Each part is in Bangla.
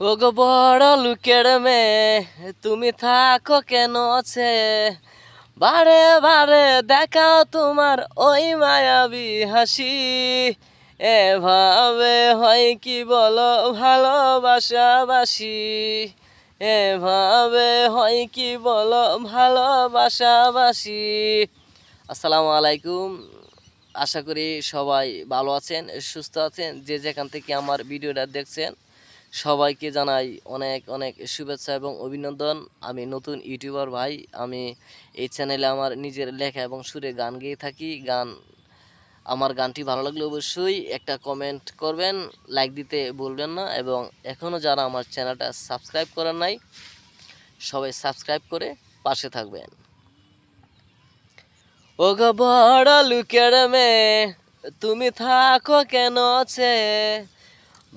ওগো বড় লোকের মেয়ে, তুমি থাকো কেন আছে? বারে বারে দেখাও তোমার ওই মায়াবী হাসি। এভাবে হয় কি বলো ভালোবাসাবাসি? এভাবে হয় কি বলো ভালোবাসাবাসি? আসসালামু আলাইকুম। আশা করি সবাই ভালো আছেন, সুস্থ আছেন। যে যেখান থেকে আমার ভিডিওটা দেখছেন সবাইকে জানাই অনেক অনেক শুভেচ্ছা এবং অভিনন্দন। আমি নতুন ইউটিউবার ভাই। আমি এই চ্যানেলে আমার নিজের লেখা এবং সুরে গান গেয়ে থাকি। আমার গানটি ভালো লাগলে অবশ্যই একটা কমেন্ট করবেন, লাইক দিতে বলবেন না, এবং এখনও যারা আমার চ্যানেলটা সাবস্ক্রাইব করেন নাই সবাই সাবস্ক্রাইব করে পাশে থাকবেন। ওগো বড় লোকের মেয়ে, তুমি থাকো কেন আছে?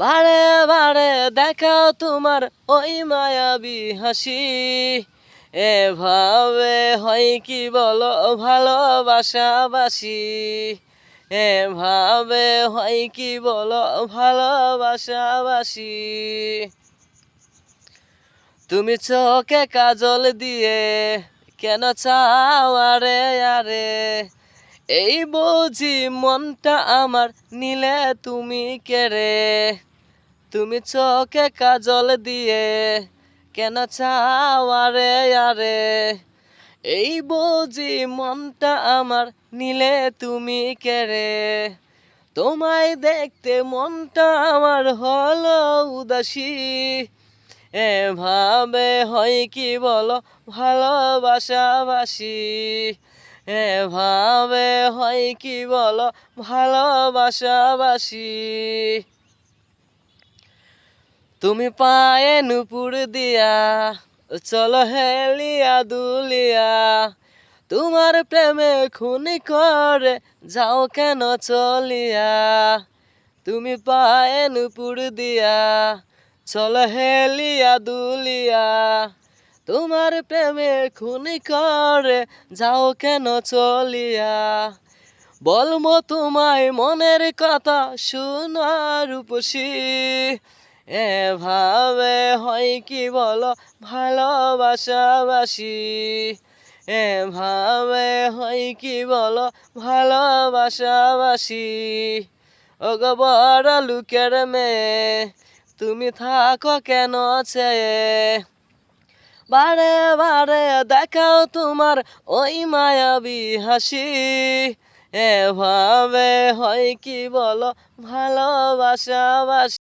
বারে বারে দেখাও তোমার ওই মায়াবী হাসি। এভাবে হয় কি বলো ভালোবাসাবাসি? এভাবে হয় কি বলো ভালোবাসাবাসি? তুমি চোখে কাজল দিয়ে কেন চাও আরে আরে? এই বুঝি মনটা আমার নিলে তুমি কেড়ে? তুমি চোখে কাজল দিয়ে কেন চাও আরে আরে? এই বুঝি মনটা আমার নিলে তুমি কেড়ে? তোমায় দেখতে মনটা আমার হলো উদাসী। এভাবে হয় কি বলো ভালোবাসাবাসি? এভাবে হয় কি বলো ভালোবাসাবাসি? তুমি পায়ে নুপুর দিয়া চলো হেলিয়া দুলিয়া, তোমার প্রেমে খুনি করে যাও কেন চলিয়া? তুমি পায়ে নুপুর দিয়া চলো হেলিয়া দুলিয়া, তোমার প্রেমে খুনি করে যাও কেন চলিয়া? বলবো তোমায় মনের কথা শোনার রূপসী। এভাবে হয় কি বলো ভালোবাসাবাসি? এভাবে হয় কি বলো ভালোবাসাবাসি? ওগো বড় লোকের মেয়ে, তুমি থাকো কেন আছে? বারে বারে দেখাও তোমার ওই মায়াবী হাসি। এভাবে হয় কি বলো ভালোবাসাবাসি?